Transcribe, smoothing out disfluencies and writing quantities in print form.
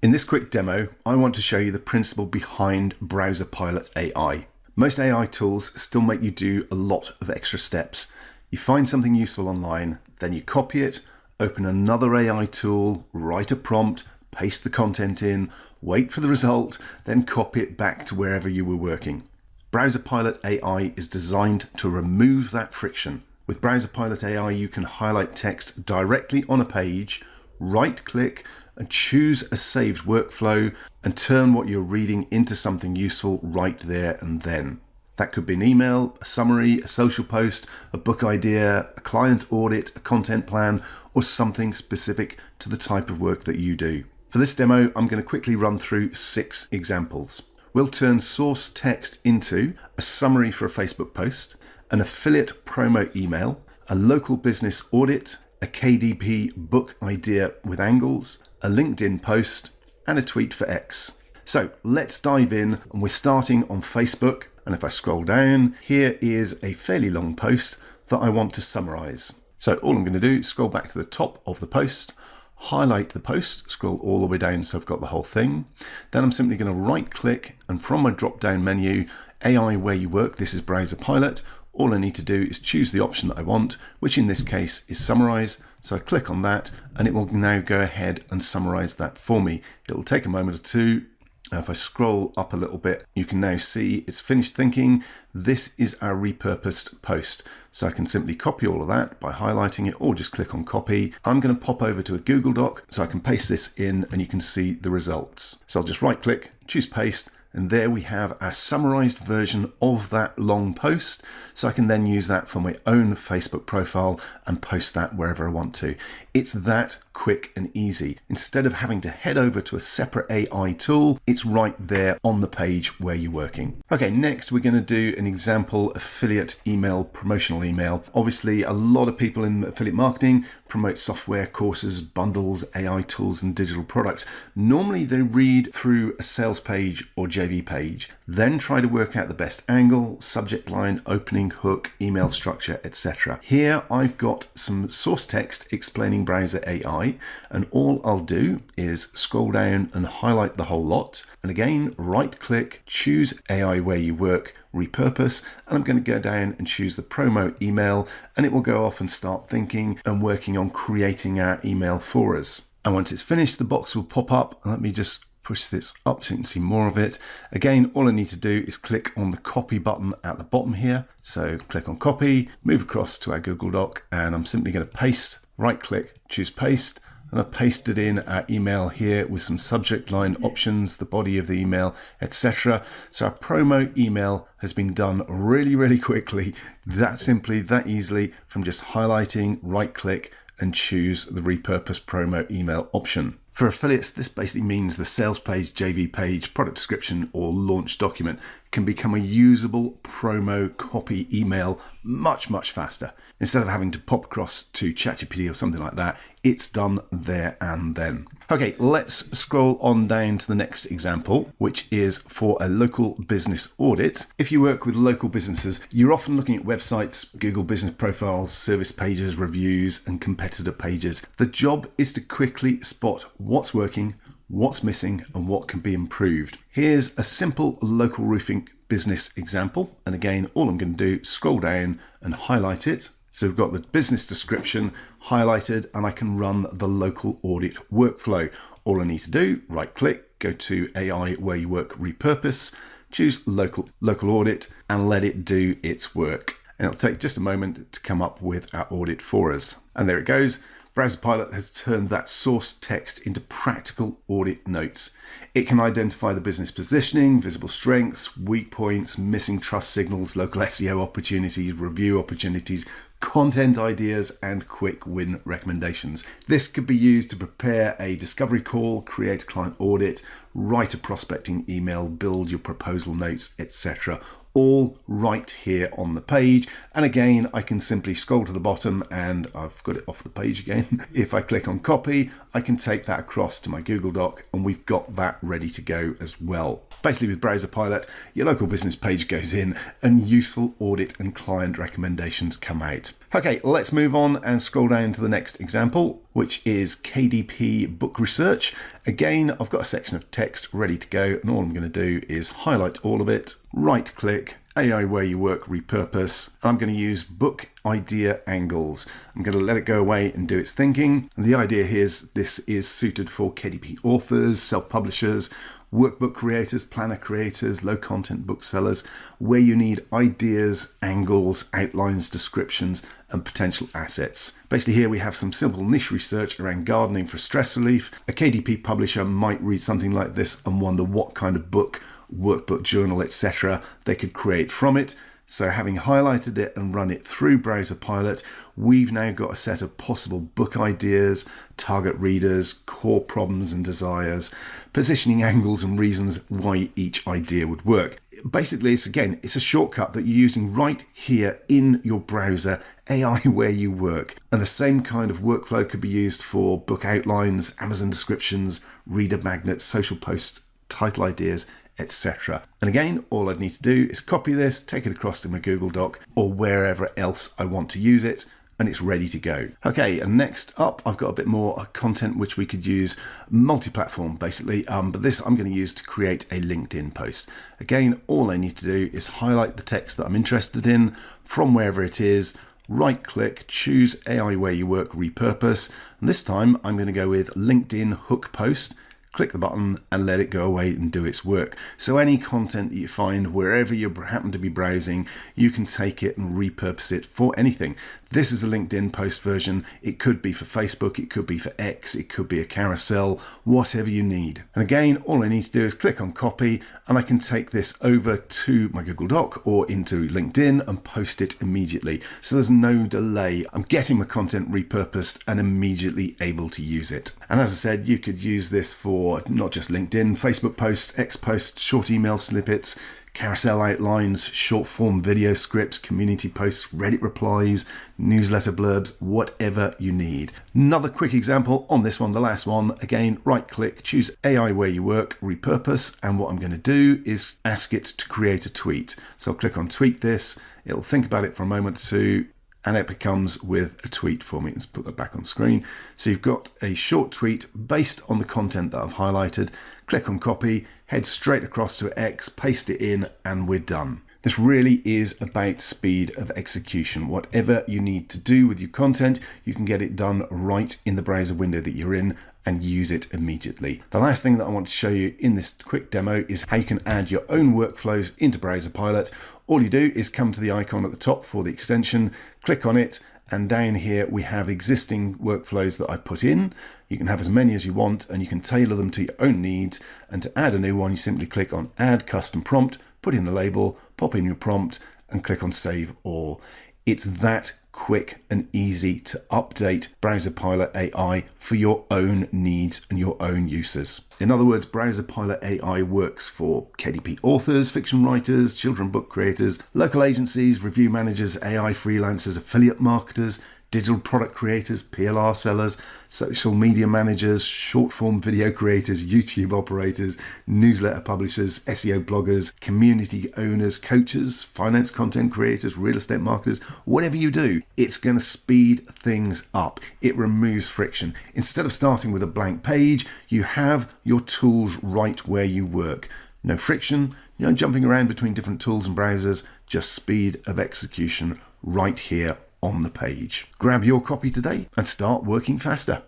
In this quick demo, I want to show you the principle behind BrowserPilot AI. Most AI tools still make you do a lot of extra steps. You find something useful online, then you copy it, open another AI tool, write a prompt, paste the content in, wait for the result, then copy it back to wherever you were working. BrowserPilot AI is designed to remove that friction. With BrowserPilot AI, you can highlight text directly on a page, right-click and choose a saved workflow and turn what you're reading into something useful right there and then. That could be an email, a summary, a social post, a book idea, a client audit, a content plan, or something specific to the type of work that you do. For this demo, I'm going to quickly run through 6 examples. We'll turn source text into a summary for a Facebook post, an affiliate promo email, a local business audit, a KDP book idea with angles, a LinkedIn post, and a tweet for X. So let's dive in, and we're starting on Facebook. And if I scroll down, here is a fairly long post that I want to summarize. So all I'm going to do is scroll back to the top of the post, highlight the post, scroll all the way down so I've got the whole thing. Then I'm simply going to right click, and from my drop down menu, AIWhereYouWork, this is BrowserPilot, all I need to do is choose the option that I want, which in this case is summarize. So I click on that and it will now go ahead and summarize that for me. It will take a moment or two. Now if I scroll up a little bit, you can now see it's finished thinking. This is our repurposed post. So I can simply copy all of that by highlighting it or just click on copy. I'm going to pop over to a Google Doc so I can paste this in and you can see the results. So I'll just right click, choose paste, and there we have a summarized version of that long post. So I can then use that for my own Facebook profile and post that wherever I want to. It's that quick and easy. Instead of having to head over to a separate AI tool, it's right there on the page where you're working. Okay, next we're going to do an example affiliate email, promotional email. Obviously, a lot of people in affiliate marketing promote software, courses, bundles, AI tools, and digital products. Normally they read through a sales page or JV page, then try to work out the best angle, subject line, opening hook, email structure, etc. Here I've got some source text explaining Browser AI, and all I'll do is scroll down and highlight the whole lot. And again, right click, choose AIWhereYouWork, repurpose, and I'm going to go down and choose the promo email, and it will go off and start thinking and working on creating our email for us. And once it's finished, the box will pop up. Let me just push this up so you can see more of it. Again, all I need to do is click on the copy button at the bottom here. So click on copy, move across to our Google Doc, and I'm simply going to paste, right click, choose paste, and I pasted in our email here with some subject line options, the body of the email, etc. So our promo email has been done really, really quickly, that simply, that easily, from just highlighting, right click, and choose the repurpose promo email option. For affiliates, this basically means the sales page, JV page, product description, or launch document can become a usable promo copy email much, much faster. Instead of having to pop across to ChatGPT or something like that, it's done there and then. Okay, let's scroll on down to the next example, which is for a local business audit. If you work with local businesses, you're often looking at websites, Google business profiles, service pages, reviews, and competitor pages. The job is to quickly spot what's working, what's missing, and what can be improved. Here's a simple local roofing business example. And again, all I'm going to do is scroll down and highlight it. So we've got the business description highlighted, and I can run the local audit workflow. All I need to do, right click, go to AIWhereYouWork repurpose, choose local audit, and let it do its work. And it'll take just a moment to come up with our audit for us. And there it goes. BrowserPilot has turned that source text into practical audit notes. It can identify the business positioning, visible strengths, weak points, missing trust signals, local SEO opportunities, review opportunities, content ideas, and quick win recommendations. This could be used to prepare a discovery call, create a client audit, write a prospecting email, build your proposal notes, etc. All right here on the page. And again, I can simply scroll to the bottom, and I've got it off the page again. If I click on copy, I can take that across to my Google Doc, and we've got that ready to go as well. Basically, with BrowserPilot, your local business page goes in and useful audit and client recommendations come out. Okay, let's move on and scroll down to the next example. which is KDP book research. Again, I've got a section of text ready to go, and all I'm going to do is highlight all of it, right click, AIWhereYouWork repurpose. I'm going to use book idea angles. I'm going to let it go away and do its thinking. And the idea here is this is suited for KDP authors, self-publishers, workbook creators, planner creators, low content booksellers, where you need ideas, angles, outlines, descriptions, and potential assets. Basically here we have some simple niche research around gardening for stress relief. A KDP publisher might read something like this and wonder what kind of book, workbook, journal, etc. they could create from it. So having highlighted it and run it through BrowserPilot, we've now got a set of possible book ideas, target readers, core problems and desires, positioning angles and reasons why each idea would work. Basically, it's a shortcut that you're using right here in your browser, AIWhereYouWork. And the same kind of workflow could be used for book outlines, Amazon descriptions, reader magnets, social posts, title ideas, etc. And again, all I'd need to do is copy this, take it across to my Google Doc or wherever else I want to use it, and it's ready to go. Okay, and next up, I've got a bit more content which we could use multi-platform basically, but this I'm going to use to create a LinkedIn post. Again, all I need to do is highlight the text that I'm interested in from wherever it is, right click, choose AIWhereYouWork repurpose, and this time I'm going to go with LinkedIn hook post. Click the button and let it go away and do its work. So any content that you find wherever you happen to be browsing, you can take it and repurpose it for anything. This is a LinkedIn post version. It could be for Facebook, it could be for X, it could be a carousel, whatever you need. And again, all I need to do is click on copy and I can take this over to my Google Doc or into LinkedIn and post it immediately. So there's no delay. I'm getting my content repurposed and immediately able to use it. And as I said, you could use this for not just LinkedIn, Facebook posts, X posts, short email snippets, carousel outlines, short form video scripts, community posts, Reddit replies, newsletter blurbs, whatever you need. Another quick example on this one, the last one, again, right click, choose AIWhereYouWork, repurpose, and what I'm going to do is ask it to create a tweet. So I'll click on tweet this, it'll think about it for a moment or two, and it becomes with a tweet for me. Let's put that back on screen. So you've got a short tweet based on the content that I've highlighted. Click on copy, head straight across to X, paste it in, and we're done. This really is about speed of execution. Whatever you need to do with your content, you can get it done right in the browser window that you're in and use it immediately. The last thing that I want to show you in this quick demo is how you can add your own workflows into BrowserPilot. All you do is come to the icon at the top for the extension, click on it, and down here we have existing workflows that I put in. You can have as many as you want and you can tailor them to your own needs. And to add a new one, you simply click on Add Custom Prompt, put in the label, pop in your prompt, and click on Save All. It's that quick and easy to update BrowserPilot AI for your own needs and your own uses. In other words, BrowserPilot AI works for KDP authors, fiction writers, children book creators, local agencies, review managers, AI freelancers, affiliate marketers, digital product creators, PLR sellers, social media managers, short form video creators, YouTube operators, newsletter publishers, SEO bloggers, community owners, coaches, finance content creators, real estate marketers, whatever you do, it's going to speed things up. It removes friction. Instead of starting with a blank page, you have your tools right where you work. No friction, no jumping around between different tools and browsers, just speed of execution right here on the page. Grab your copy today and start working faster.